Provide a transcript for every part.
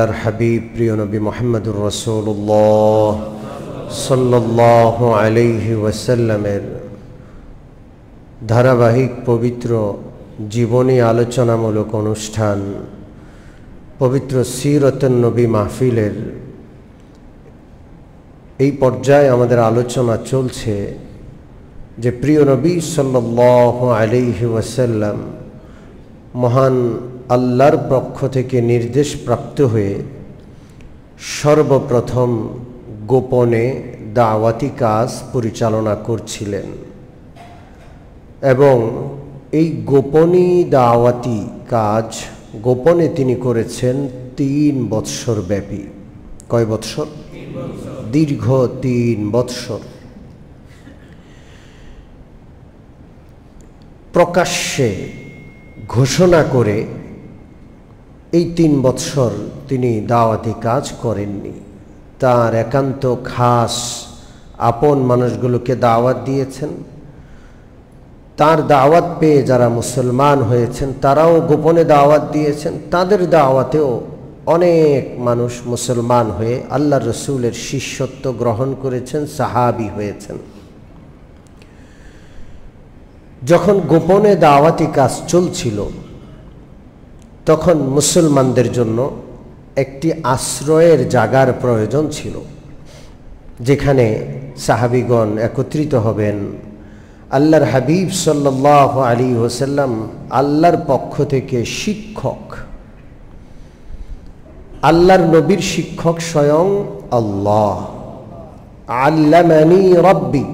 আল্লাহর হাবিব প্রিয় নবী মুহাম্মদুর রাসূলুল্লাহ সাল্লাল্লাহু আলাইহি ওয়াসাল্লামের ধারাবাহিক পবিত্র জীবনী আলোচনামূলক অনুষ্ঠান পবিত্র সিরাতুন নবী মাহফিলের এই পর্যায়ে আমাদের আলোচনা চলছে যে প্রিয় নবী সাল্লাল্লাহু আলাইহি ওয়াসাল্লাম মহান আল্লাহর পক্ষ থেকে নির্দেশ প্রাপ্ত হয়ে সর্বপ্রথম গোপনে দাওয়াতি কাজ পরিচালনা করছিলেন এবং এই গোপনী দাওয়াতি কাজ গোপনে তিনি করেছেন 3 বৎসর ব্যাপী। কয় বৎসর? দীর্ঘ 3 বৎসর। প্রকাশ্যে ঘোষণা করে এই 3 বৎসর তিনি দাওয়াতি কাজ করেননি। তার একান্ত খাস আপন মানুষগুলোকে দাওয়াত দিয়েছেন। তার দাওয়াত পেয়ে যারা মুসলমান হয়েছেন তারাও গোপনে দাওয়াত দিয়েছেন। তাদের দাওয়াতেও অনেক মানুষ মুসলমান হয়ে আল্লাহ রসুলের শিষ্যত্ব গ্রহণ করেছেন, সাহাবী হয়েছেন। যখন গোপনে দাওয়াতি কাজ চলছিল তখন মুসলমানদের জন্য একটি আশ্রয়ের জায়গার প্রয়োজন ছিল, যেখানে সাহাবীগণ একত্রিত হবেন। আল্লাহর হাবিব সাল্লাল্লাহু আলাইহি ওয়াসাল্লাম আল্লাহর পক্ষ থেকে শিক্ষক, আল্লাহর নবীর শিক্ষক স্বয়ং আল্লাহ। আল্লামানি রব্বি,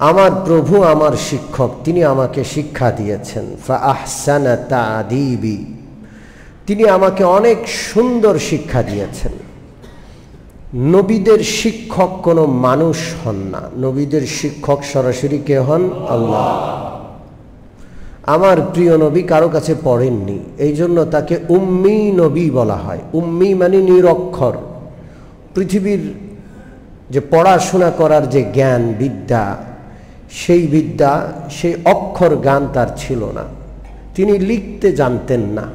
আমার প্রভু আমার শিক্ষক, তিনি আমাকে শিক্ষা দিয়েছেন। ফাআহসানা তা'দীবি, তিনি আমাকে অনেক সুন্দর শিক্ষা দিয়েছেন। নবীদের শিক্ষক কোনো মানুষ হন না, নবীদের শিক্ষক সরাসরি কে হন? আল্লাহ। আমার প্রিয় নবী কারো কাছে পড়েননি, এই জন্য তাকে উম্মি নবী বলা হয়। উম্মি মানে নিরক্ষর। পৃথিবীর যে পড়াশোনা করার যে জ্ঞান বিদ্যা, সেই বিদ্যা, সেই অক্ষর জ্ঞান তার ছিল না। তিনি লিখতে জানতেন না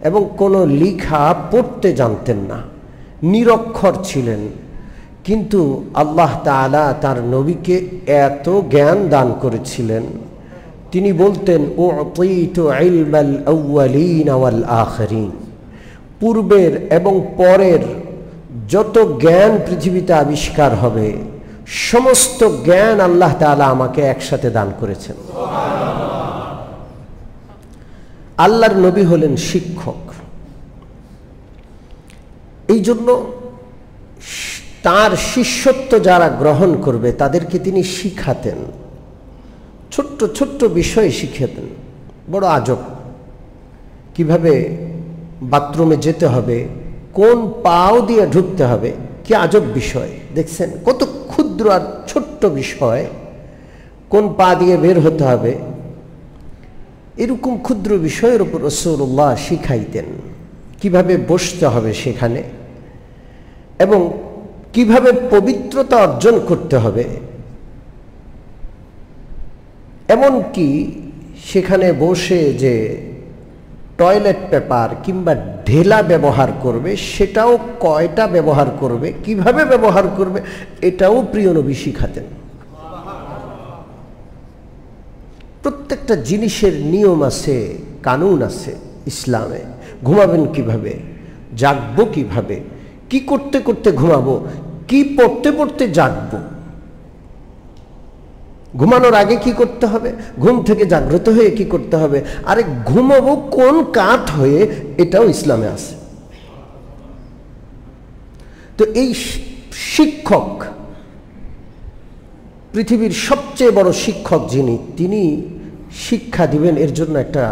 এবং কোনো লিখা পড়তে জানতেন না, নিরক্ষর ছিলেন। কিন্তু আল্লাহ তাআলা তার নবীকে এত জ্ঞান দান করেছিলেন, তিনি বলতেন উ'তিতু ইলমাল আউয়ালিন ওয়াল আখিরিন, পূর্বের এবং পরের যত জ্ঞান পৃথিবীতে আবিষ্কার হবে সমস্ত জ্ঞান আল্লাহ তাআলা আমাকে একসাথে দান করেছেন। আল্লাহর নবী হলেন শিক্ষক। এই জন্য তার শিষ্যত্ব যারা গ্রহণ করবে তাদেরকে তিনি শিখাতেন, ছোট্ট ছোট্ট বিষয় শিখাতেন। বড় আজব, কিভাবে বাথরুমে যেতে হবে, কোন পাও দিয়ে ঢুকতে হবে, কি আজব বিষয় দেখছেন? কত ক্ষুদ্র আর ছোট্ট বিষয়, কোন পা দিয়ে বের হতে হবে, এরকম ক্ষুদ্র বিষয়ের উপর রাসূলুল্লাহ শিখাইতেন। কিভাবে বসতে হবে সেখানে এবং কিভাবে পবিত্রতা অর্জন করতে হবে, এমনকি সেখানে বসে যে টয়লেট পেপার কিংবা ঢেলা ব্যবহার করবে সেটাও কয়টা ব্যবহার করবে, কিভাবে ব্যবহার করবে, এটাও প্রিয় নবী শিখাতেন। প্রত্যেকটা জিনিসের নিয়ম আছে, কানুন আছে ইসলামে। ঘুমাবেন কিভাবে, জাগবো কিভাবে, কি করতে করতে ঘুমাবো, কি পড়তে পড়তে জাগবো, ঘুমানোর আগে কি করতে হবে, ঘুম থেকে জাগ্রত হয়ে কি করতে হবে, আরে ঘুমাবো কোন কাঠ হয়ে, এটাও ইসলামে আছে। তো এই শিক্ষক, পৃথিবীর সবচেয়ে বড় শিক্ষক যিনি, তিনি শিক্ষা দিবেন, এর জন্য একটা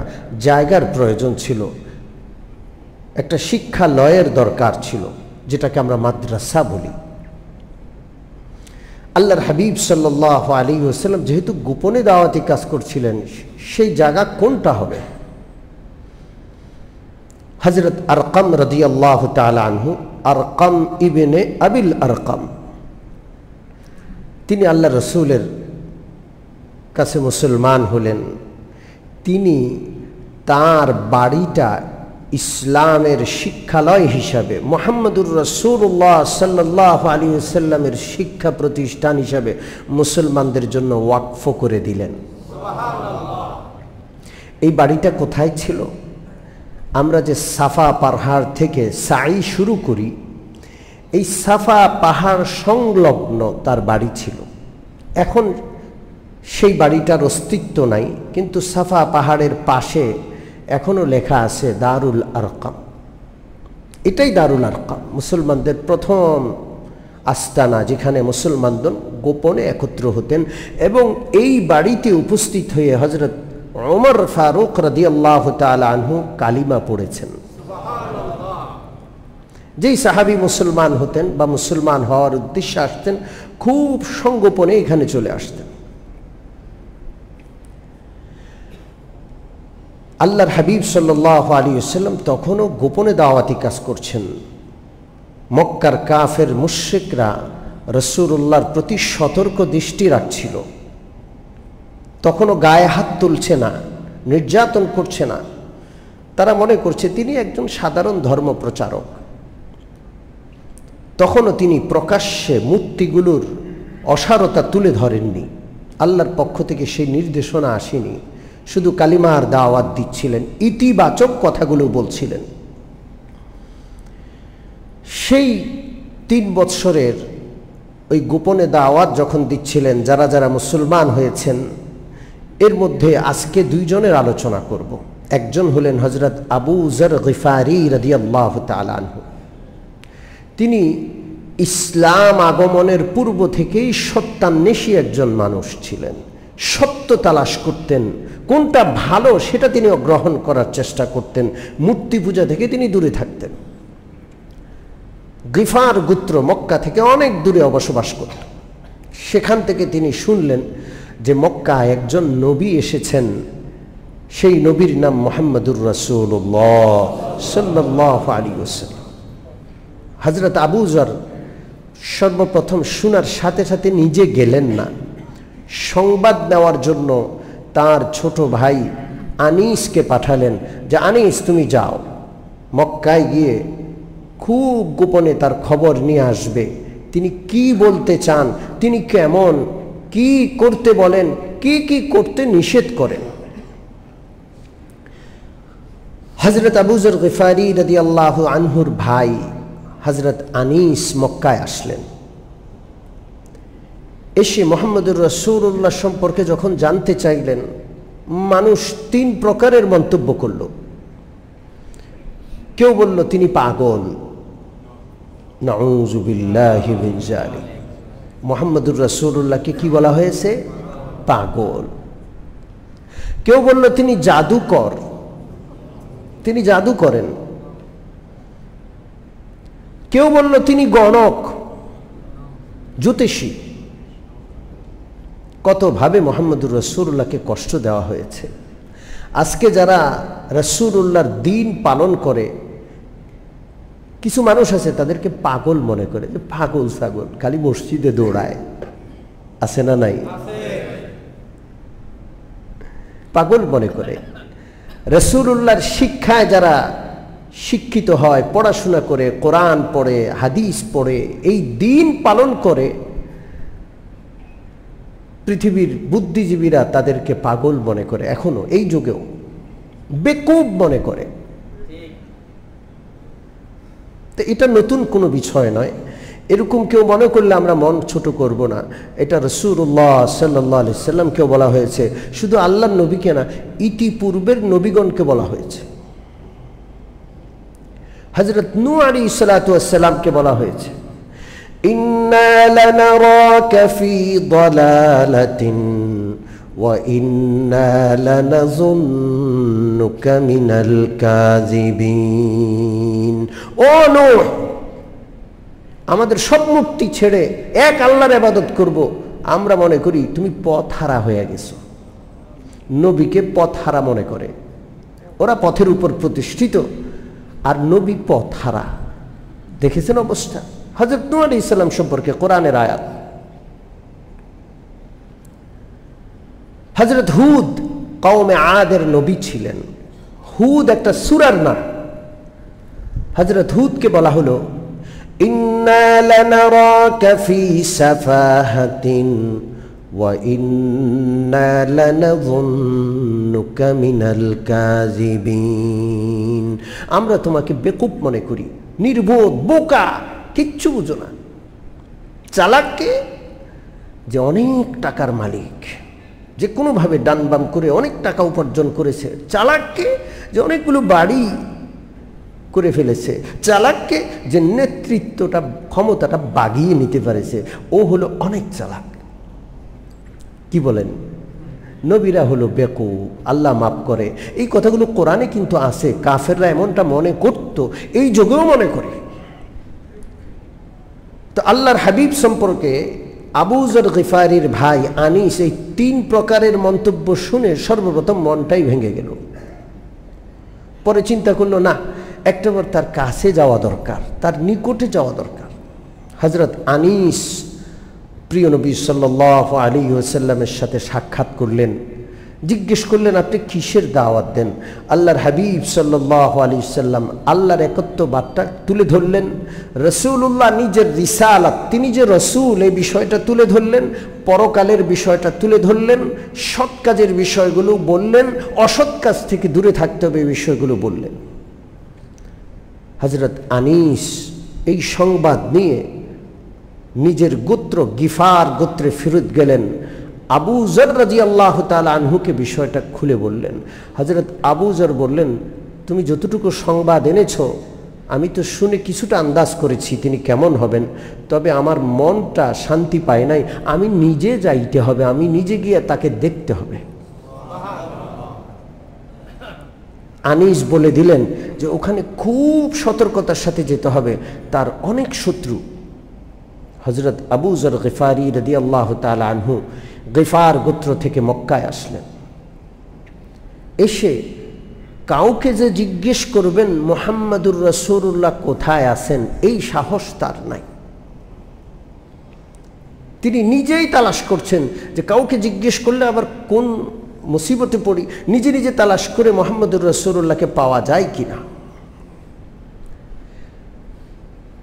জায়গার প্রয়োজন ছিল, একটা শিক্ষালয়ের দরকার ছিল, যেটাকে আমরা মাদ্রাসা বলি। আল্লাহর হাবিব সাল্লাল্লাহু আলাইহি ওয়াসাল্লাম যেহেতু গোপনে দাওয়াতি কাজ করছিলেন, সেই জায়গা কোনটা হবে? হযরত আরকাম রাদিয়াল্লাহু তাআলা আনহু, আরকাম ইবনে আবিল আরকাম, তিনি আল্লাহ রসুলের কাছে মুসলমান হলেন। তিনি তার বাড়িটা ইসলামের শিক্ষালয় হিসাবে, মুহাম্মদুর রাসূলুল্লাহ সাল্লাল্লাহু আলাইহি ওয়াসাল্লামের শিক্ষা প্রতিষ্ঠান হিসাবে মুসলমানদের জন্য ওয়াকফ করে দিলেন। এই বাড়িটা কোথায় ছিল? আমরা যে সাফা পাহাড় থেকে সাই শুরু করি, এই সাফা পাহাড় সংলগ্ন তার বাড়ি ছিল। এখন সেই বাড়িটার অস্তিত্ব নাই, কিন্তু সাফা পাহাড়ের পাশে এখনো লেখা আছে দারুল আরকাম। এটাই দারুল আরকাম, মুসলমানদের প্রথম আস্তানা, যেখানে মুসলমানগণ গোপনে একত্র হতেন। এবং এই বাড়িতে উপস্থিত হয়ে হযরত ওমর ফারুক রাদিয়াল্লাহু তাআলা আনহু কালিমা পড়েছেন। যেই সাহাবী মুসলমান হতেন বা মুসলমান হওয়ার উদ্দেশ্যে আসতেন, খুব সংগোপনে এখানে চলে আসতেন। আল্লাহর হাবিব সাল্লাল্লাহু আলাইহি ওয়াসাল্লাম তখনও গোপনে দাওয়াতি কাজ করছেন। মক্কার কাফের মুশরিকরা রাসূলুল্লাহর প্রতি সতর্ক দৃষ্টি রাখছিল। তখনও গায়ে হাত তুলছে না, নির্যাতন করছে না। তারা মনে করছে তিনি একজন সাধারণ ধর্মপ্রচারক। তখনও তিনি প্রকাশ্যে মূর্তিগুলোর অসারতা তুলে ধরেননি। আল্লাহর পক্ষ থেকে সেই নির্দেশনা আসেনি, শুধু কালিমার দাওয়াত দিচ্ছিলেন, ইতিবাচক কথাগুলো বলছিলেন। সেই 3 বৎসরের ওই গোপনে দাওয়াত যখন দিচ্ছিলেন, যারা যারা মুসলমান হয়েছেন, এর মধ্যে আজকে 2 জনের আলোচনা করব। একজন হলেন হযরত আবু যর গিফারি রাদিয়াল্লাহু তাআলা আনহু। তিনি ইসলাম আগমনের পূর্ব থেকেই সত্যান্বেষী একজন মানুষ ছিলেন। সত্য তালাশ করতেন, কোনটা ভালো সেটা তিনি গ্রহণ করার চেষ্টা করতেন। মূর্তি পূজা থেকে তিনি দূরে থাকতেন। গিফার গোত্র মক্কা থেকে অনেক দূরে বসবাস করত। সেখান থেকে তিনি শুনলেন যে মক্কায় একজন নবী এসেছেন। সেই নবীর নাম মুহাম্মদুর রাসূলুল্লাহ সাল্লাল্লাহু আলাইহি ওয়াসাল্লাম। হযরত আবু যর সর্বপ্রথম শোনার সাথে সাথে নিজে গেলেন না, সংবাদ নেওয়ার জন্য তার ছোট ভাই আনিসকে পাঠালেন যে আনিস তুমি যাও, মক্কায় গিয়ে খুব গোপনে তার খবর নিয়ে আসবে। তিনি কি বলতে চান, তিনি কেমন, কি করতে বলেন, কি কি করতে নিষেধ করেন। হযরত আবু যর গিফারি রাদিয়াল্লাহু আনহুর ভাই হযরত আনিস মক্কায় আসলেন। এসে মুহাম্মদুর রাসূলুল্লাহ সম্পর্কে যখন জানতে চাইলেন, মানুষ 3 প্রকারের মন্তব্য করল। কেউ বলল তিনি পাগল, নাউযু বিল্লাহি মিন যালিক। মুহাম্মদুর রাসূলুল্লাহকে কি বলা হয়েছে? পাগল। কেউ বলল তিনি জাদুকর, তিনি জাদু করেন। কেউ বলল তিনি গণক, জ্যোতিষী। কতভাবে মুহাম্মদুর রাসূলুল্লাহকে কষ্ট দেওয়া হয়েছে। আজকে যারা রাসূলুল্লাহর দ্বীন পালন করে, কিছু মানুষ আছে তাদেরকে পাগল মনে করে, যে পাগল ছাগল খালি মসজিদে দৌড়ায়। আছে না নাই? পাগল মনে করে। রাসূলুল্লাহর শিক্ষায় যারা শিক্ষিত হয়, পড়াশোনা করে, কোরআন পড়ে, হাদিস পড়ে, এই দ্বীন পালন করে, পৃথিবীর বুদ্ধিজীবীরা তাদেরকে পাগল মনে করে। এখনো এই যুগেও বেকুব মনে করে। তো এটা নতুন কোনো বিষয় নয়। এরকম কেউ মনে করলে আমরা মন ছোট করব না। এটা রাসূলুল্লাহ সাল্লাল্লাহু আলাইহি সাল্লামকে বলা হয়েছে, শুধু আল্লাহর নবীকে না, ইতিপূর্বের নবীগণকে বলা হয়েছে। হযরত নূহ আলাইহিস সালাতু ওয়াস সালামকে বলা হয়েছে, ইন্না লানারাকা ফি দালালাতিন ওয়া ইন্না লানাযুন্নুকা মিনাল কাযিবিন। ও নূহ, আমাদের সব মুক্তি ছেড়ে এক আল্লাহর ইবাদত করব, আমরা মনে করি তুমি পথহারা হয়ে গেছো। নবীকে পথহারা মনে করে। ওরা পথের উপর প্রতিষ্ঠিত, আর নবী পথহারা। দেখেছেন অবস্থা? হযরত নূহ আলাইহিস সালাম সম্পর্কে কোরআনের আয়াত। হযরত হুদ কওমে আদের নবী ছিলেন। হুদ একটা সূরার নাম, হযরত হুদকে বলা হলো ইন্না লানারাকা ফি সাফাহাতিন ওয়া ইন্না লানাযুন্নুকা মিনাল কাযিবিন, আমরা তোমাকে বেকুব মনে করি, নির্বোধ, বোকা, কিচ্ছু বুঝো না। চালাককে যে অনেক টাকার মালিক, যে কোনোভাবে ডানবাম করে অনেক টাকা উপার্জন করেছে, চালাককে যে অনেকগুলো বাড়ি করে ফেলেছে, চালাককে যে নেতৃত্বটা ক্ষমতাটা বাগিয়ে নিতে পারেছে, ও হলো অনেক চালাক। কি বলেন? নবীরা হলো বেকুব, আল্লাহ মাফ করে। এই কথাগুলো কোরআনে কিন্তু আছে, কাফেররা এমনটা মনে করত, এই যুগেও মনে করে। তো আল্লাহর হাবিব সম্পর্কে আবু যর গিফারির ভাই আনিস এই 3 প্রকারের মন্তব্য শুনে সর্বপ্রথম মনটাই ভেঙে গেল। পরে চিন্তা করলো, না, একটাবার তার কাছে যাওয়া দরকার, তার নিকটে যাওয়া দরকার। হযরত আনিস প্রিয় নবী সাল্লাল্লাহু আলাইহি ওয়াসাল্লামের সাথে সাক্ষাৎ করলেন, জিজ্ঞেস করলেন আপনি কিসের দাওয়াত দেন? আল্লাহর হাবিব সাল্লাল্লাহু আলাইহি ওয়াসাল্লাম আল্লাহর একত্ববাদটা তুলে ধরলেন, রাসূলুল্লাহ নিজের রিসালাত, তিনি যে রাসূল এই বিষয়টা তুলে ধরলেন, পরকালের বিষয়টা তুলে ধরলেন, সৎ কাজের বিষয়গুলো বললেন, অসৎ কাজ থেকে দূরে থাকতে হবে এই বিষয়গুলো বললেন। হযরত আনিস এই সংবাদ নিয়ে নিজের গোত্র গিফার গোত্রে ফেরত গেলেন। আবু যর রাদিয়াল্লাহু তাআলা আনহুকে বিষয়টা খুলে বললেন। হযরত আবু যর বললেন, তুমি যতটুকু সংবাদ এনেছো আমি তো শুনে কিছুটা আন্দাজ করেছি তিনি কেমন হবেন, তবে আমার মনটা শান্তি পায় নাই, আমি নিজে যাইতে হবে, আমি নিজে গিয়ে তাকে দেখতে হবে। আনিস বলে দিলেন যে ওখানে খুব সতর্কতার সাথে যেতে হবে, তার অনেক শত্রু। হযরত আবু যর গিফারি রাদিয়াল্লাহু তাআলা আনহু গিফার গোত্র থেকে মক্কায় আসলেন। এসে কাউকে যে জিজ্ঞেস করবেন মুহাম্মাদুর রাসূলুল্লাহ কোথায় আছেন, এই সাহস তার নাই। তিনি নিজেই তালাশ করছেন যে কাউকে জিজ্ঞেস করলে আবার কোন মুসিবতে পড়ি, নিজে নিজে তালাশ করে মুহাম্মাদুর রাসূলুল্লাহকে পাওয়া যায় কিনা।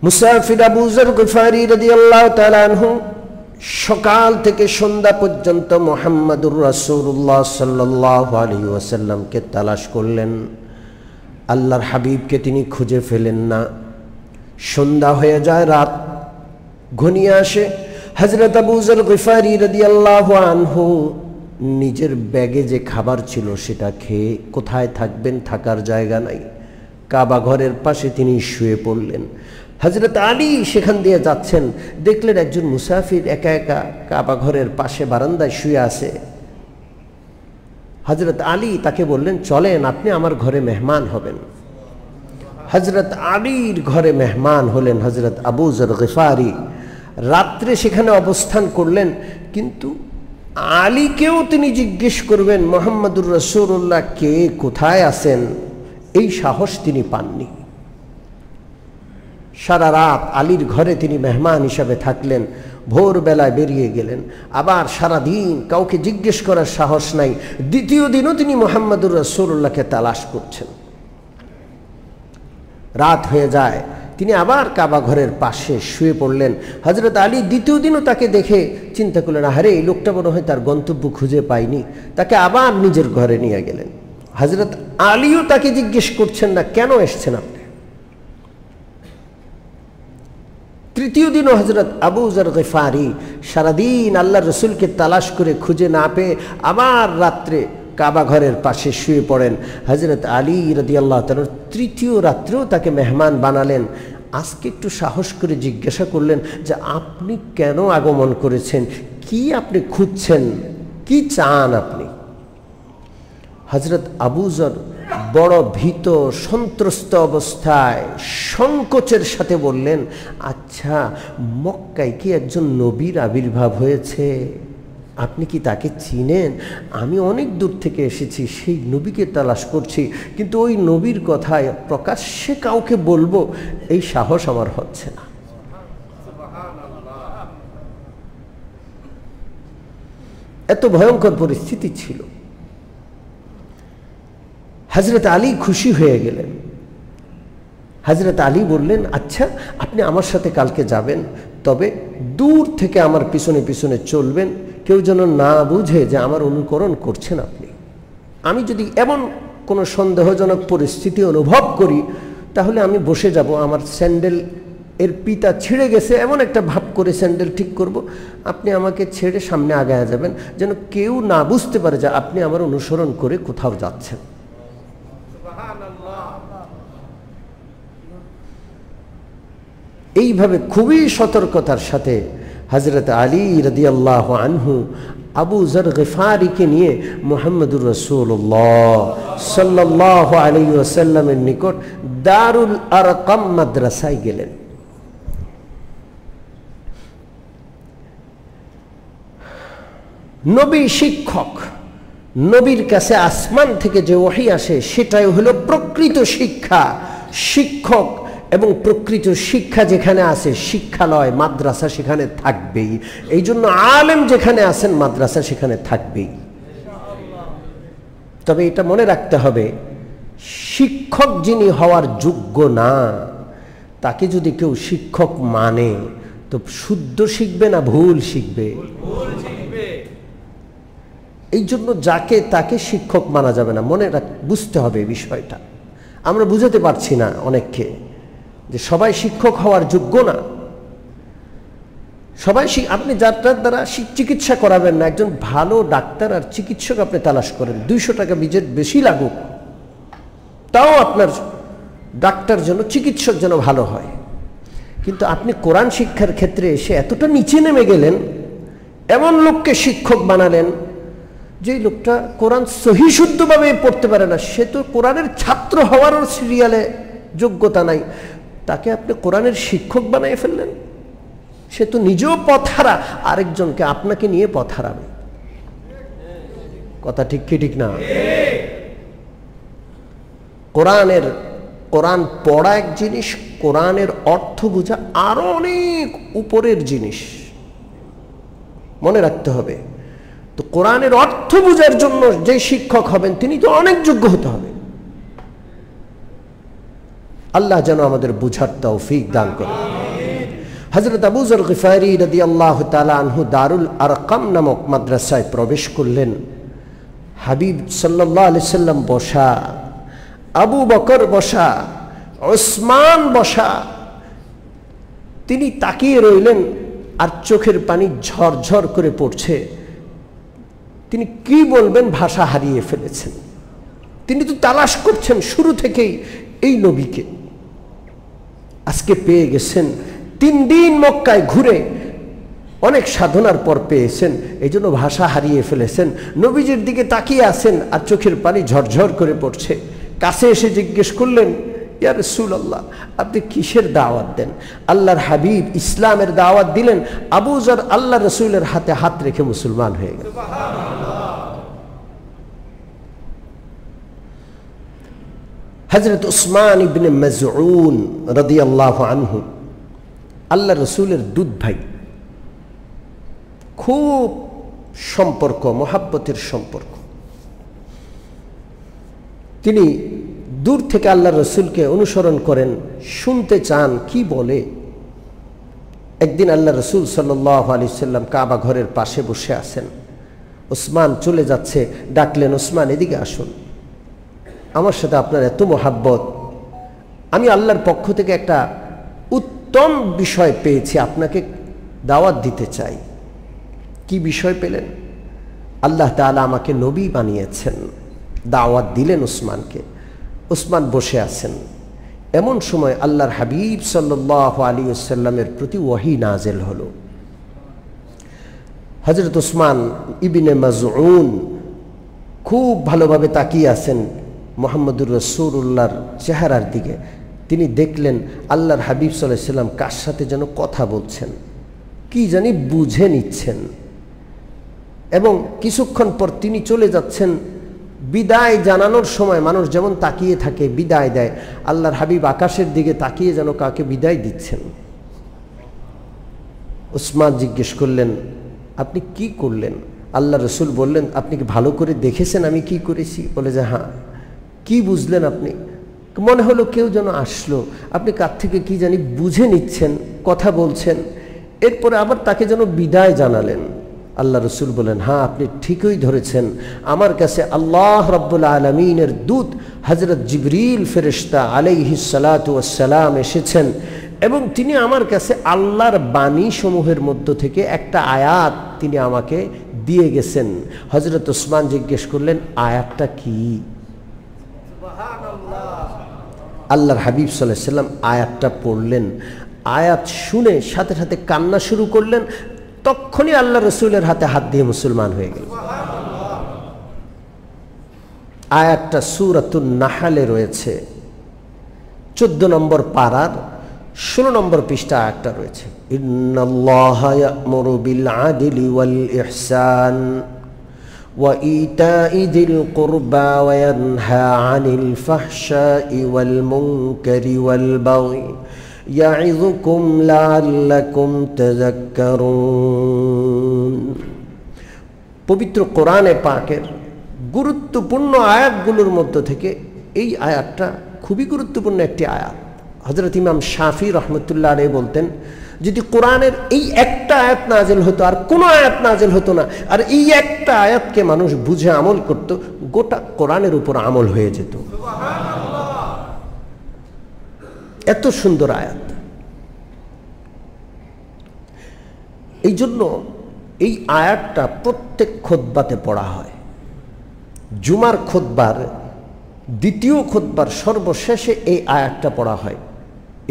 মুসাফির আবু যর গিফারি রাদিয়াল্লাহু তাআলা আনহু সকাল থেকে সন্ধ্যা পর্যন্ত মুহাম্মাদুর রাসূলুল্লাহ সাল্লাল্লাহু আলাইহি ওয়াসাল্লামকে তালাশ করলেন। আল্লাহর হাবিবকে তিনি খুঁজে ফেলেন না। সন্ধ্যা হয়ে যায়, রাত ঘনিয়ে আসে। হযরত আবু যর গিফারি রাদিয়াল্লাহু আনহু নিজের ব্যাগে যে খাবার ছিল সেটা খেয়ে কোথায় থাকবেন, থাকার জায়গা নাই। কাবা ঘরের পাশে তিনি শুয়ে পড়লেন। হযরত আলী সেখান দিয়ে যাচ্ছেন, দেখলেন একজন মুসাফির একা একা কাবা ঘরের পাশে বারান্দায় শুয়ে আছে। হযরত আলী তাকে বললেন, চলেন, আপনি আমার ঘরে মেহমান হবেন। হযরত আলীর ঘরে মেহমান হলেন হযরত আবু যর গিফারি। রাত্রে সেখানে অবস্থান করলেন, কিন্তু আলীকেও তিনি জিজ্ঞেস করবেন মুহাম্মাদুর রাসূলুল্লাহ কে, কোথায় আছেন, এই সাহস তিনি পাননি। সারা রাত আলীর ঘরে তিনি মেহমান হিসাবে থাকলেন, ভোরবেলায় বেরিয়ে গেলেন। আবার সারা দিন কাউকে জিজ্ঞেস করার সাহস নাই। দ্বিতীয় দিনও তিনি মুহাম্মাদুর রাসূলুল্লাহকে তালাশ করছেন। রাত হয়ে যায়, তিনি আবার কাবা ঘরের পাশে শুয়ে পড়লেন। হযরত আলী দ্বিতীয় দিনও তাকে দেখে চিন্তা করলেন, আরে এই লোকটা মনে হয় তার গন্তব্য খুঁজে পায়নি। তাকে আবার নিজের ঘরে নিয়ে গেলেন। হযরত আলীও তাকে জিজ্ঞেস করছেন না, কেন এসছেন আপনি। তৃতীয় দিনও হযরত আবু যর গিফারি সারাদিন আল্লাহর রসুলকে তালাশ করে খুঁজে না পেয়ে আবার রাত্রে কাবা ঘরের পাশে শুয়ে পড়েন। হযরত আলী রাদিয়াল্লাহু তাআলা তৃতীয় রাত্রেও তাকে মেহমান বানালেন। আজকে একটু সাহস করে জিজ্ঞাসা করলেন যে আপনি কেন আগমন করেছেন, কি আপনি খুঁজছেন, কি চান আপনি। হযরত আবু যর বড় ভীত সন্ত্রস্ত অবস্থায় সংকোচের সাথে বললেন, আচ্ছা, মক্কায় কি একজন নবীর আবির্ভাব হয়েছে, আপনি কি তাকে চিনেন? আমি অনেক দূর থেকে এসেছি, সেই নবীকে তালাশ করছি, কিন্তু ওই নবীর কথায় প্রকাশ্যে কাউকে বলবো এই সাহস আমার হচ্ছে না। এত ভয়ঙ্কর পরিস্থিতি ছিল। হযরত আলী খুশি হয়ে গেলেন। হযরত আলী বললেন, আচ্ছা আপনি আমার সাথে কালকে যাবেন, তবে দূর থেকে আমার পিছনে পিছনে চলবেন, কেউ যেন না বুঝে যে আমার অনুকরণ করছেন আপনি। আমি যদি এমন কোনো সন্দেহজনক পরিস্থিতি অনুভব করি, তাহলে আমি বসে যাব, আমার স্যান্ডেল এর পিতা ছিঁড়ে গেছে এমন একটা ভাব করে স্যান্ডেল ঠিক করব, আপনি আমাকে ছেড়ে সামনে আগায়া যাবেন, যেন কেউ না বুঝতে পারে যে আপনি আমার অনুসরণ করে কোথাও যাচ্ছেন। এইভাবে খুবই সতর্কতার সাথে হযরত আলী রাদিয়াল্লাহু আনহু আবু যর গিফারিকে নিয়ে মুহাম্মদুর রাসূলুল্লাহ সাল্লাল্লাহু আলাইহি ওয়াসাল্লামের নিকট দারুল আরকাম মাদ্রাসায় গেলেন। নবী শিক্ষক, নবীর কাছে আসমান থেকে যে ওহী আসে সেটাই হলো প্রকৃত শিক্ষা। শিক্ষক এবং প্রকৃত শিক্ষা যেখানে আছে, শিক্ষালয় মাদ্রাসা সেখানে থাকবেই। এই জন্য আলেম যেখানে আছেন মাদ্রাসা সেখানে থাকবেই। তবে এটা মনে রাখতে হবে, শিক্ষক যিনি হওয়ার যোগ্য না, তাকে যদি কেউ শিক্ষক মানে তো শুদ্ধ শিখবে না ভুল শিখবে? এই জন্য যাকে তাকে শিক্ষক মানা যাবে না, বুঝতে হবে বিষয়টা। আমরা বুঝাতে পারছি না অনেককে যে সবাই শিক্ষক হওয়ার যোগ্য না। সবাই আপনি যার দ্বারা চিকিৎসা করাবেন না, একজন ভালো ডাক্তার আর চিকিৎসক আপনি তালাশ করেন, 200 টাকা বেশি লাগুক, তাও আপনার ডাক্তার যেন চিকিৎসক যেন ভালো হয়। কিন্তু আপনি কোরআন শিক্ষার ক্ষেত্রে এসে এতটা নিচে নেমে গেলেন, এমন লোককে শিক্ষক বানালেন যে লোকটা কোরআন সহি শুদ্ধভাবে পড়তে পারে না, সে তো কোরআনের ছাত্র হওয়ারও সিরিয়ালে যোগ্যতা নাই, তাকে আপনি কোরআনের শিক্ষক বানিয়ে ফেললেন। সে তো নিজেও পথ হারা, আরেকজনকে আপনাকে নিয়ে পথ হারাবে। কথা ঠিক কি ঠিক না? কোরআন পড়া এক জিনিস, কোরআনের অর্থ বোঝা আরো অনেক উপরের জিনিস, মনে রাখতে হবে। তো কোরআনের অর্থ বোঝার জন্য যে শিক্ষক হবেন তিনি তো অনেক যোগ্য হতে হবে। আল্লাহ যেন আমাদের বুঝার তৌফিক দান করেন। হযরত আবু যর গিফারি রাদিয়াল্লাহু তাআলা আনহু দারুল আরকাম নামক মাদ্রাসায় প্রবেশ করলেন। হাবিব সাল্লাল্লাহু আলাইহি সাল্লাম বসা, আবু বকর বসা, ওসমান বসা, তিনি তাকিয়ে রইলেন আর চোখের পানি ঝরঝর করে পড়ছে। তিনি কি বলবেন ভাষা হারিয়ে ফেলেছেন। তিনি তো তালাশ করছেন শুরু থেকেই এই নবীকে, আজকে পেয়ে গেছেন। 3 দিন মক্কায় ঘুরে অনেক সাধনার পর পেয়েছেন, এই জন্য ভাষা হারিয়ে ফেলেছেন। নবীজির দিকে তাকিয়ে আছেন আর চোখের পানি ঝরঝর করে পড়ছে। কাছে এসে জিজ্ঞেস করলেন, ইয়া রাসূলুল্লাহ, আপনি কিসের দাওয়াত দেন? আল্লাহর হাবিব ইসলামের দাওয়াত দিলেন। আবু যর আল্লাহ রসুলের হাতে হাত রেখে মুসলমান হয়ে গেল। হযরত উসমান ইবনে মাযউন রাদিয়াল্লাহু আনহু আল্লাহ রসুলের দুধ ভাই, খুব সম্পর্ক, মহাব্বতের সম্পর্ক। তিনি দূর থেকে আল্লাহ রসুলকে অনুসরণ করেন, শুনতে চান কি বলে। একদিন আল্লাহ রসুল সাল্লাল্লাহু আলাইহি সাল্লাম কাবা ঘরের পাশে বসে আছেন, উসমান চলে যাচ্ছে, ডাকলেন, উসমান এদিকে আসুন, আমার সাথে আপনার এত মহাব্বত, আমি আল্লাহর পক্ষ থেকে একটা উত্তম বিষয় পেয়েছি, আপনাকে দাওয়াত দিতে চাই। কি বিষয় পেলেন? আল্লাহ তাআলা আমাকে নবী বানিয়েছেন। দাওয়াত দিলেন উসমানকে। উসমান বসে আছেন। এমন সময় আল্লাহর হাবিব সাল্লাল্লাহু আলাইহি ওয়াসাল্লামের প্রতি ওহী নাযিল হলো। হযরত উসমান ইবনে মাযউন খুব ভালোভাবে তাকিয়ে আছেন মুহাম্মদুর রাসূলুল্লাহর চেহারার দিকে। তিনি দেখলেন আল্লাহর হাবিব সাল্লাল্লাহু আলাইহি ওয়াসাল্লাম কার সাথে যেন কথা বলছেন, কি জানি বুঝে নিচ্ছেন, এবং কিছুক্ষণ পর তিনি চলে যাচ্ছেন। বিদায় জানানোর সময় মানুষ যেমন তাকিয়ে থাকে, বিদায় দেয়, আল্লাহর হাবিব আকাশের দিকে তাকিয়ে যেন কাকে বিদায় দিচ্ছেন। উসমান জিজ্ঞেস করলেন, আপনি কি করলেন? আল্লাহ রসুল বললেন, আপনি কি ভালো করে দেখেছেন আমি কি করেছি? বলে যে হ্যাঁ। কি বুঝলেন আপনি? মনে হলো কেউ যেন আসলো, আপনি কার থেকে কি জানি বুঝে নিচ্ছেন, কথা বলছেন, এরপরে আবার তাকে যেন বিদায় জানালেন। আল্লাহ রসুল বলেন, হ্যাঁ আপনি ঠিকই ধরেছেন, আমার কাছে আল্লাহ রাব্বুল আলামিনের দূত হযরত জিবরিল ফেরেশতা আলাইহিস সালাতু ওয়াস সালাম এসেছেন এবং তিনি আমার কাছে আল্লাহর বাণী সমূহের মধ্য থেকে একটা আয়াত তিনি আমাকে দিয়ে গেছেন। হযরত ওসমান জিজ্ঞেস করলেন, আয়াতটা কি? আল্লাহর হাবিব সাল্লাল্লাহু আলাইহি সাল্লাম আয়াতটা পড়লেন। আয়াত শুনে সাথে সাথে কান্না শুরু করলেন। তখনই আল্লাহ রসুলের হাতে হাত দিয়ে মুসলমান হয়ে গেল। আয়াতটা সূরাতুন নাহলে রয়েছে, 14 নম্বর পারার 16 নম্বর পৃষ্ঠা আয়াতটা রয়েছে। ইন্নাল্লাহা ইয়া'মুরু বিল আদলি ওয়াল ইহসান ওয়া ইতাই যিল কুরবা ওয়া ইয়ানহা আনিল ফাহশাই ওয়াল মুনকারি ওয়াল বাগই ইয়া'ইযুকুম লাআল্লাকুম তাযাক্কারুন। পবিত্র কোরআনে পাকের গুরুত্বপূর্ণ আয়াতগুলোর মধ্য থেকে এই আয়াতটা খুবই গুরুত্বপূর্ণ একটি আয়াত। হযরত ইমাম শাফি রহমতুল্লাহ আলাইহি বলতেন, যদি কোরআনের এই একটা আয়াত নাজিল হতো আর কোনো আয়াত নাজিল হতো না, আর এই একটা আয়াতকে মানুষ বুঝে আমল করত, গোটা কোরআনের উপর আমল হয়ে যেত। এত সুন্দর আয়াত। এই জন্য এই আয়াতটা প্রত্যেক খুতবাতে পড়া হয়। জুমার খুতবার দ্বিতীয় খুতবার সর্বশেষে এই আয়াতটা পড়া হয়।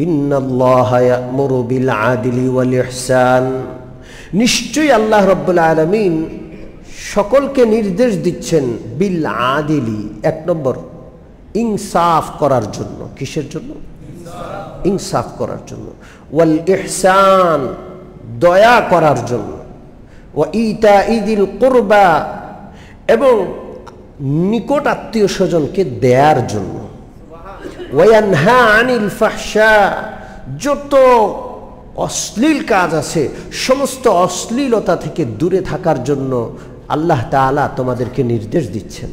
ইন্নাল্লাহা ইয়া'মুরু বিল আদলি ওয়াল ইহসান, নিশ্চয়ই আল্লাহ রাব্বুল আলামিন সকলকে নির্দেশ দিচ্ছেন বিল আদলি, 1 নম্বর ইনসাফ করার জন্য। কিসের জন্য? ইনসাফ করার জন্য। ওয়াল ইহসান, দয়া করার জন্য। ওয়া ইতাই যিল কুরবা, এবং নিকট আত্মীয় স্বজনকে দেয়ার জন্য। ওয়া ইয়ানহা আনিল ফাহশা, যত অশ্লীল কাজ আছে সমস্ত অশ্লীলতা থেকে দূরে থাকার জন্য আল্লাহ তাআলা তোমাদেরকে নির্দেশ দিচ্ছেন।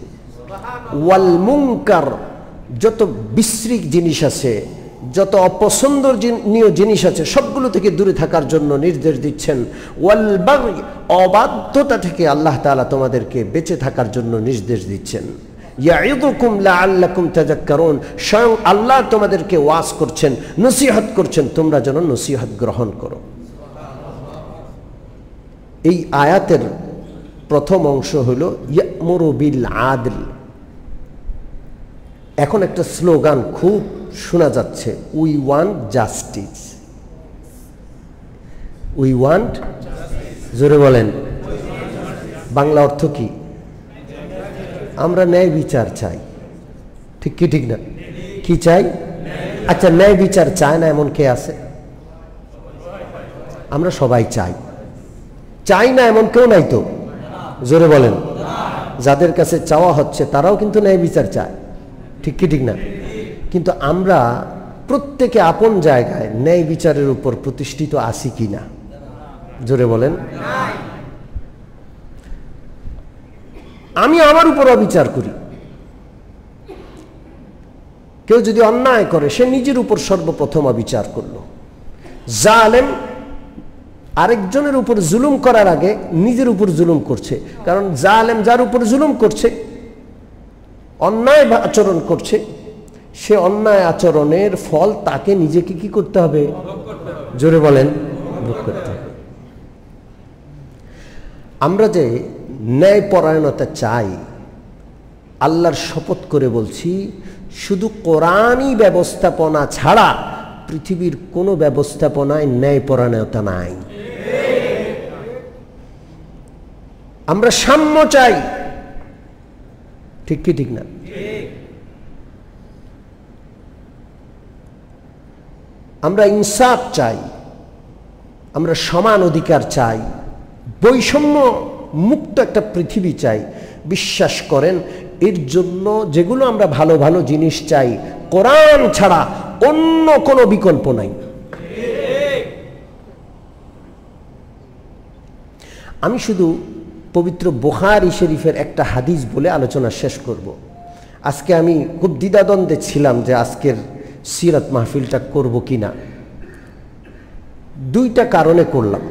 ওয়াল মুনকার, যত বিশ্রী জিনিস আছে, যত অপছন্দনীয় জিনিস আছে সবগুলো থেকে দূরে থাকার জন্য নির্দেশ দিচ্ছেন। ওয়াল বাগই, অবাধ্যতা থেকে আল্লাহ তাআলা তোমাদেরকে বেঁচে থাকার জন্য নির্দেশ দিচ্ছেন। ইয়াইযুকুম লাআল্লাকুম তাযাক্কারুন, স্বয়ং আল্লাহ তোমাদেরকে ওয়াজ করছেন, নসিহত করছেন, তোমরা যেন নসিহত গ্রহণ করো। এই আয়াতের প্রথম অংশ হলো ইয়া'মুরু বিল আদল। এখন একটা স্লোগান খুব শোনা যাচ্ছে, we want justice. We want, জোরে বলেন। বাংলা অর্থ কি? আমরা ন্যায় বিচার চাই। ঠিক কি ঠিক না? কি চাই? আচ্ছা, ন্যায় বিচার চায় না এমন কে আছে? আমরা সবাই চাই। চাই না এমন কেউ নাই তো? জোরে বলেন। যাদের কাছে চাওয়া হচ্ছে তারাও কিন্তু ন্যায় বিচার চায়। ঠিক কি ঠিক না? কিন্তু আমরা প্রত্যেকে আপন জায়গায় ন্যায় বিচারের উপর প্রতিষ্ঠিত আছি কিনা? জোরে বলেন। আমি আমার উপর অবিচার করি। কেউ যদি অন্যায় করে সে নিজের উপর সর্বপ্রথম অবিচার করলো। জালেম আরেকজনের উপর জুলুম করার আগে নিজের উপর জুলুম করছে, কারণ জালেম যার উপর জুলুম করছে, অন্যায় আচরণ করছে, সে অন্যায় আচরণের ফল তাকে নিজেকে কি করতে হবে? জোরে বলেন, ভোগ করতে হবে। আমরা যে ন্যায়পরায়ণতা চাই, আল্লাহর শপথ করে বলছি, শুধু কোরআনই ব্যবস্থাপনা ছাড়া পৃথিবীর কোনো ব্যবস্থাপনায় ন্যায়পরায়ণতা নাই। আমরা সাম্য চাই। ঠিক কি ঠিক না? আমরা ইনসাফ চাই, আমরা সমান অধিকার চাই, বৈষম্য মুক্ত একটা পৃথিবী চাই। বিশ্বাস করেন, এর জন্য যেগুলো আমরা ভালো ভালো জিনিস চাই, কোরআন ছাড়া অন্য কোনো বিকল্প নাই। আমি শুধু পবিত্র বুখারী শরীফের একটা হাদিস বলে আলোচনা শেষ করব। আজকে আমি খুব দ্বিধাদ্বন্দ্বে ছিলাম যে আজকের সিরাত মাহফিলটা করব কি না। দুইটা কারণে করলাম।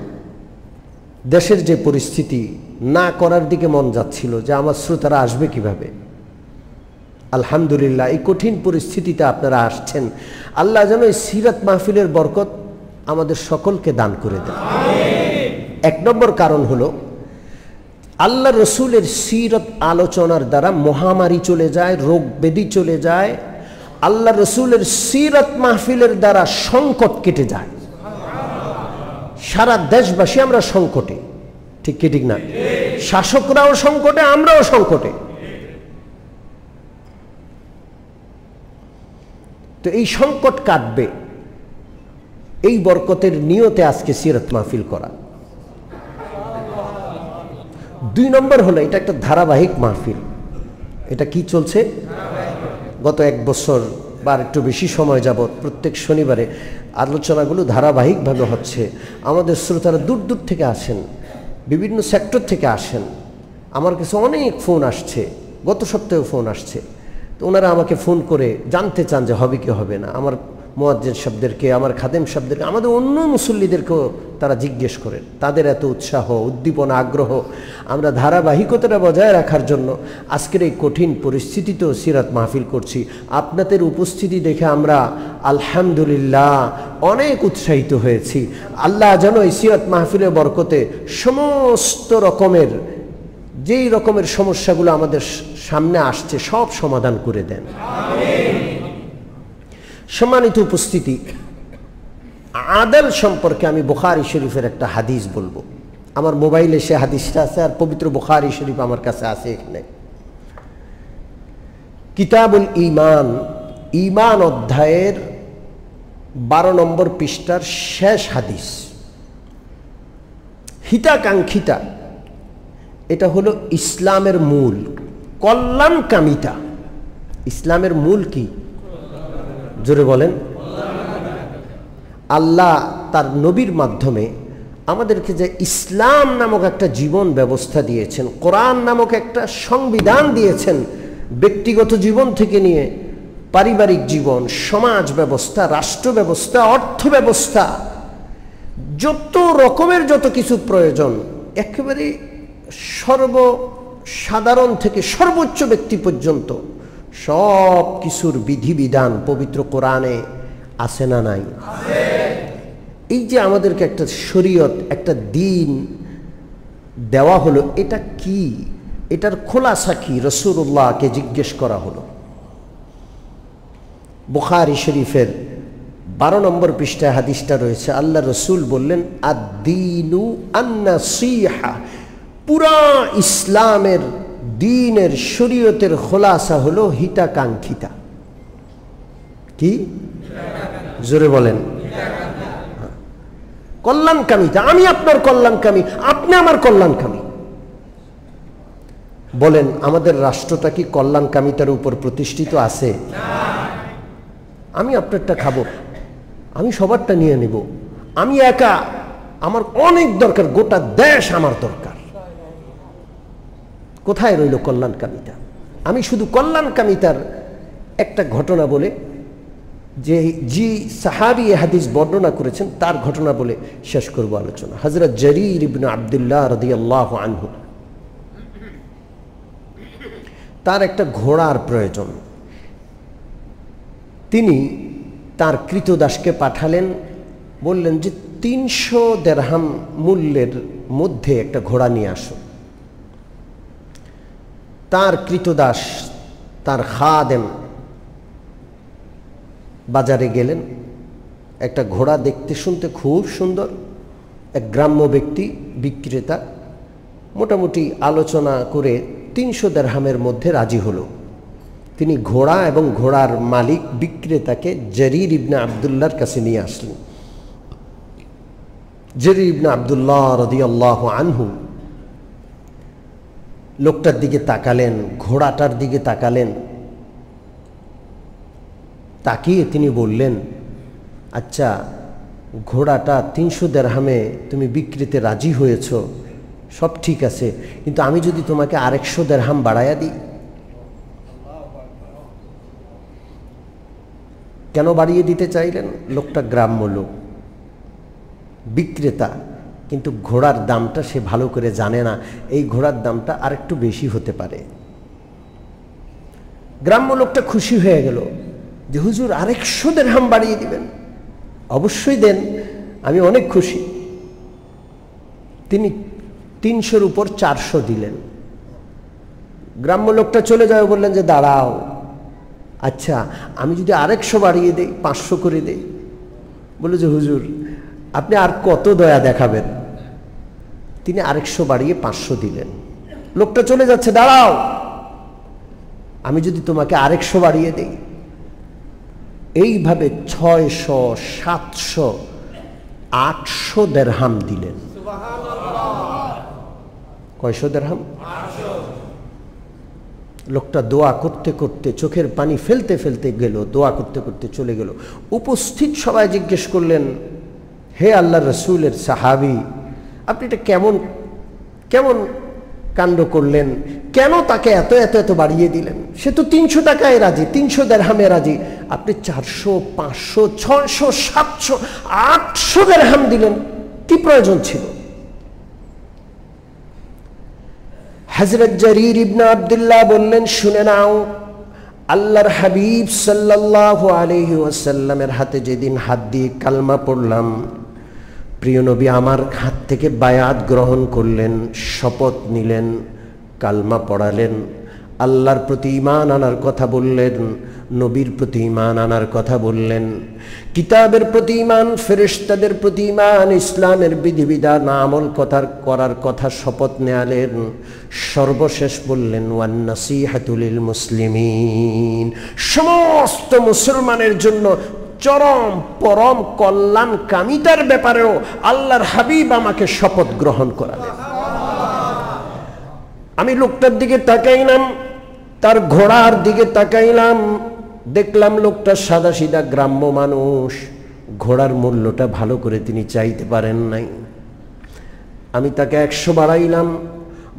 দেশের যে পরিস্থিতি, না করার দিকে মন যাচ্ছিল যে আমার শ্রোতারা আসবে কিভাবে। আলহামদুলিল্লাহ, এই কঠিন পরিস্থিতিতে আপনারা আসছেন। আল্লাহ যেন এই সিরাত মাহফিলের বরকত আমাদের সকলকে দান করে দেন। এক নম্বর কারণ হলো, আল্লাহ রসুলের সিরত আলোচনার দ্বারা মহামারী চলে যায়, রোগ ব্যাধি চলে যায়। আল্লাহ রসুলের সিরত মাহফিলের দ্বারা সংকট কেটে যায়। সারা দেশবাসী আমরা সংকটে, ঠিক কি ঠিক না? শাসকরাও সংকটে, আমরাও সংকটে। তো এই সংকট কাটবে, এই বরকতের নিয়তে আজকে সিরত মাহফিল করা। দুই নম্বর হলো, এটা একটা ধারাবাহিক মাহফিল। এটা কি চলছে? গত এক বছর বা একটু বেশি সময় যাবৎ প্রত্যেক শনিবারে আলোচনাগুলো ধারাবাহিকভাবে হচ্ছে। আমাদের শ্রোতারা দূর দূর থেকে আসেন, বিভিন্ন সেক্টর থেকে আসেন। আমার কাছে অনেক ফোন আসছে, গত সপ্তাহেও ফোন আসছে। তো ওনারা আমাকে ফোন করে জানতে চান যে হবে কি হবে না। আমার মুয়াজ্জিন সাহেবদেরকে, আমার খাদেম সাহেবদেরকে, আমাদের অন্য মুসল্লিদেরকেও তারা জিজ্ঞেস করেন। তাদের এত উৎসাহ, উদ্দীপনা, আগ্রহ। আমরা ধারাবাহিকতাটা বজায় রাখার জন্য আজকের এই কঠিন পরিস্থিতিতেও সিরাত মাহফিল করছি। আপনাদের উপস্থিতি দেখে আমরা আলহামদুলিল্লাহ অনেক উৎসাহিত হয়েছি। আল্লাহ যেন এই সিরাত মাহফিলের বরকতে সমস্ত রকমের যেই রকমের সমস্যাগুলো আমাদের সামনে আসছে সব সমাধান করে দেন। সম্মানিত উপস্থিতি, আদল সম্পর্কে আমি বুখারী শরীফের একটা হাদিস বলবো। আমার মোবাইলে সে হাদিসটা আছে, আর পবিত্র বুখারী শরীফ আমার কাছে আছে। এখানে কিতাবুল ঈমান, ঈমান অধ্যায়ের 12 নম্বর পৃষ্ঠার শেষ হাদিস। হিতাকাঙ্ক্ষিতা, এটা হলো ইসলামের মূল, কল্যাণকামিতা। ইসলামের মূল কি? জোরে বলেন। আল্লাহ তার নবীর মাধ্যমে আমাদেরকে যে ইসলাম নামক একটা জীবন ব্যবস্থা দিয়েছেন, কোরআন নামক একটা সংবিধান দিয়েছেন, ব্যক্তিগত জীবন থেকে নিয়ে পারিবারিক জীবন, সমাজ ব্যবস্থা, রাষ্ট্র ব্যবস্থা, অর্থ ব্যবস্থা, যত রকমের যত কিছু প্রয়োজন, একেবারে সর্বসাধারণ থেকে সর্বোচ্চ ব্যক্তি পর্যন্ত সব কিছুর বিধিবিধান পবিত্র কোরআনে আছে না নাই? এই যে আমাদেরকে একটা শরীয়ত, একটা দ্বীন দেওয়া হলো, এটা কি? এটার খোলাসা কি? রাসূলুল্লাহকে জিজ্ঞেস করা হলো। বুখারী শরীফের 12 নম্বর পৃষ্ঠায় হাদিসটা রয়েছে। আল্লাহ রসুল বললেন, আদ-দীনু আন-নাসীহা, পুরা ইসলামের দ্বীনের শরীয়তের খোলাসা হলো হিতাকাঙ্ক্ষিতা। কি? জোরে বলেন। কল্যাণকামিতা। আমি আপনার কল্যাণকামী, আপনি আমার কল্যাণকামী। বলেন, আমাদের রাষ্ট্রটা কি কল্যাণকামিতার উপর প্রতিষ্ঠিত আছে? আমি আপনারটা খাবো, আমি সবারটা নিয়ে নেব, আমি একা, আমার অনেক দরকার, গোটা দেশ আমার দরকার। কোথায় রইল কল্যাণকামিতা? আমি শুধু কল্যাণকামিতার একটা ঘটনা বলে, যে জি সাহাবী হাদিস বর্ণনা করেছেন তার ঘটনা বলে শেষ করব আলোচনা। হযরত জারীর ইবনে আব্দুল্লাহ রাদিয়াল্লাহু আনহু, তার একটা ঘোড়ার প্রয়োজন। তিনি তার কৃতদাসকে পাঠালেন, বললেন যে 300 দিরহাম মূল্যের মধ্যে একটা ঘোড়া নিয়ে আসো। তার কৃতদাস, তার খাদেম বাজারে গেলেন। একটা ঘোড়া দেখতে শুনতে খুব সুন্দর, এক গ্রাম্য ব্যক্তি বিক্রেতা মোটামুটি আলোচনা করে 300 দিরহামের মধ্যে রাজি হলো। তিনি ঘোড়া এবং ঘোড়ার মালিক বিক্রেতাকে জারীর ইবনে আব্দুল্লাহর কাছে নিয়ে আসলেন। জারীর ইবনে আব্দুল্লাহ রাদিয়াল্লাহু আনহু লোকটার দিকে তাকালেন, ঘোড়াটার দিকে তাকালেন, তাকিয়ে তিনি বললেন, আচ্ছা ঘোড়াটা 300 দিরহামে তুমি বিক্রিতে রাজি হয়েছ, সব ঠিক আছে, কিন্তু আমি যদি তোমাকে 100 দিরহাম বাড়াইয়া দিই? কেন বাড়িয়ে দিতে চাইলেন? লোকটা গ্রাম্য লোক, বিক্রেতা, কিন্তু ঘোড়ার দামটা সে ভালো করে জানে না, এই ঘোড়ার দামটা আরেকটু বেশি হতে পারে। গ্রাম্য লোকটা খুশি হয়ে গেল যে হুজুর 150 দিরহাম বাড়িয়ে দিবেন। অবশ্যই দেন, আমি অনেক খুশি। তিনি 300-র উপর 400 দিলেন। গ্রাম্য লোকটা চলে যাবে, বললেন যে দাঁড়াও, আচ্ছা আমি যদি 150 বাড়িয়ে দেই, 500 করে দেই। বলে যে হুজুর আপনি আর কত দয়া দেখাবেন। তিনি 150 বাড়িয়ে 500 দিলেন। লোকটা চলে যাচ্ছে, দাঁড়াও, আমি যদি তোমাকে 150 বাড়িয়ে দেই। এইভাবে 600, 700, 800 দিরহাম দিলেন। কয়শো দিরহাম? লোকটা দোয়া করতে করতে, চোখের পানি ফেলতে ফেলতে গেল, দোয়া করতে করতে চলে গেল। উপস্থিত সবাই জিজ্ঞেস করলেন, হে আল্লাহর রাসূলের সাহাবী, আপনি এটা কেমন কেমন কাণ্ড করলেন? কেন তাকে এত এত এত বাড়িয়ে দিলেন? সে তো 300 টাকায় রাজি, 300 দিরহামে রাজি। আপনি 400, 500, 600, 700, 800 দিরহাম দিলেন, কি প্রয়োজন ছিল? হযরত জারীর ইবনে আব্দুল্লাহ বললেন, শুনে নাও, আল্লাহর হাবিব সাল্লাল্লাহু আলাইহি ওয়াসাল্লামের হাতে যেদিন হাত দিয়ে কালমা পড়লাম, প্রিয় নবী আমার হাত থেকে বায়াত গ্রহণ করলেন, শপথ নিলেন, কালমা পড়ালেন, আল্লাহর প্রতি ঈমান আনার কথা বললেন, নবীর প্রতি ঈমান আনার কথা বললেন, কিতাবের প্রতি ঈমান, ফেরেশতাদের প্রতি ঈমান, ইসলামের বিধিবিধান আমল করার কথা শপথ নেয়ালেন। সর্বশেষ বললেন, ওয়ান নাসিহাতু লিল মুসলিমিন, সমস্ত মুসলমানের জন্য চরম পরম কল্যাণকামিতার ব্যাপারেও আল্লাহর হাবিব আমাকে শপথ গ্রহণ করালেন। আমি লোকটার দিকে তাকাইলাম, তার ঘোড়ার দিকে তাকাইলাম, দেখলাম লোকটা সাদাসিধা গ্রাম্য মানুষ, ঘোড়ার মূল্যটা ভালো করে তিনি চাইতে পারেন নাই। আমি তাকে 100 বাড়াইলাম,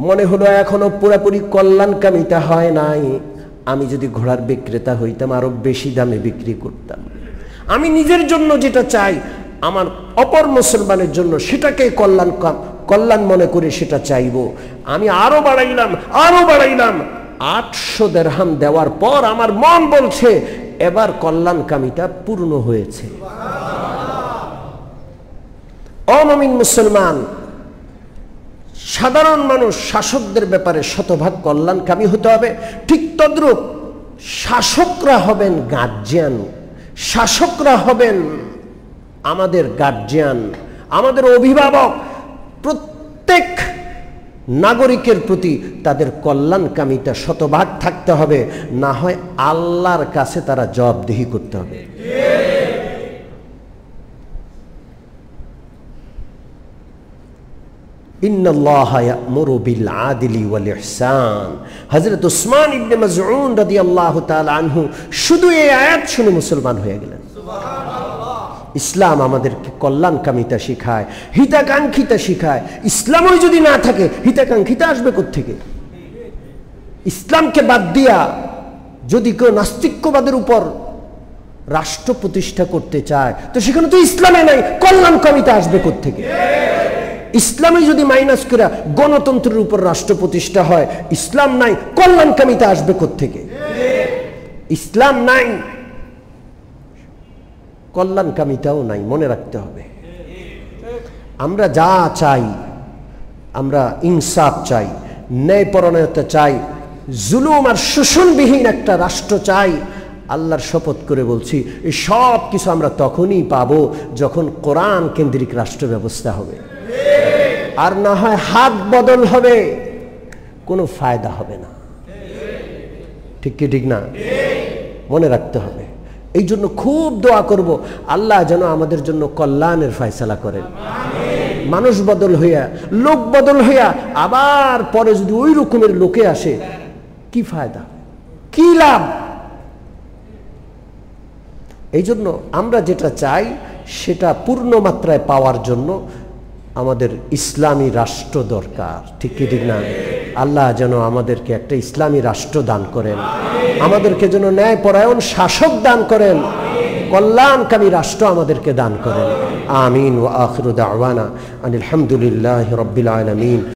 মনে হলো এখনো পুরোপুরি কল্যাণকামিতা হয় নাই। আমি যদি ঘোড়ার বিক্রেতা হইতাম আরো বেশি দামে বিক্রি করতাম। আমি নিজের জন্য যেটা চাই, আমার অপর মুসলমানের জন্য সেটাকে কল্যাণ মনে করে সেটা চাইব। আমি আরো বাড়াইলাম, আরো বাড়াইলাম। 800 দিরহাম দেওয়ার পর আমার মন বলছে এবার কল্যাণকামিতা পূর্ণ হয়েছে। অমুমিন মুসলমান, সাধারণ মানুষ শাসকদের ব্যাপারে শতভাগ কল্যাণকামী হতে হবে। ঠিক তদ্রূপ শাসকরা হবেন গার্জিয়ান, শাসকরা হবেন আমাদের গার্জিয়ান, আমাদের অভিভাবক। প্রত্যেক নাগরিকের প্রতি তাদের কল্যাণকামিতা শতভাগ থাকতে হবে, না হয় আল্লাহর কাছে তারা জবাবদিহি করতে হবে। ইন্নাল্লাহা ইয়া'মুরু বিল আদলি ওয়াল ইহসান। হযরত উসমান ইবনে মাযউন রাদিয়াল্লাহু তাআলা আনহু শুধু এই আয়াত শুনে মুসলমান হয়ে গেলেন। ইসলাম আমাদেরকে কল্যাণকামিতা শিখায়, হিতাকাঙ্ক্ষিতা শিখায়। ইসলামই যদি না থাকে, হিতাকাঙ্ক্ষিতা আসবে কোত্থেকে? ইসলামকে বাদ দিয়া যদি কেউ নাস্তিক্যবাদের উপর রাষ্ট্র প্রতিষ্ঠা করতে চায়, তো সেখানে তো ইসলামে নাই, কল্যাণকামিতা আসবে কোত্থেকে? ইসলামে যদি মাইনাস করে গণতন্ত্রের উপর রাষ্ট্র প্রতিষ্ঠা হয়, ইসলাম নাই, কল্যাণকামিতা আসবে কোত্থেকে? ইসলাম নাই, কল্যাণকামিতাও নাই, মনে রাখতে হবে। আমরা যা চাই, আমরা ইনসাফ চাই, ন্যায়পরায়ণতা চাই, জুলুম আর শোষণবিহীন একটা রাষ্ট্র চাই। আল্লাহর শপথ করে বলছি, এই সব কিছু আমরা তখনই পাবো যখন কোরআন কেন্দ্রিক রাষ্ট্র ব্যবস্থা হবে। আর না হয় হাত বদল হবে, কোনো ফায়দা হবে না। ঠিক কি ঠিক না? মনে রাখতে হবে। এই জন্য খুব দোয়া করব, আল্লাহ যেন আমাদের জন্য কল্যাণের ফয়সালা করেন। মানুষ বদল হইয়া, লোক বদল হইয়া আবার পরে যদি ওই রকমের লোকে আসে, কি ফায়দা, কি লাভ? এই জন্য আমরা যেটা চাই সেটা পূর্ণ মাত্রায় পাওয়ার জন্য আমাদের ইসলামী রাষ্ট্র দরকার। ঠিক কি ঠিক না? আল্লাহ যেন আমাদেরকে একটা ইসলামী রাষ্ট্র দান করেন, আমাদেরকে যেন ন্যায়পরায়ণ শাসক দান করেন, কল্যাণকামী রাষ্ট্র আমাদেরকে দান করেন। আমিন। ওয়া আখিরু দাওয়ানা আনিল হামদুলিল্লাহি রাব্বিল আলামিন।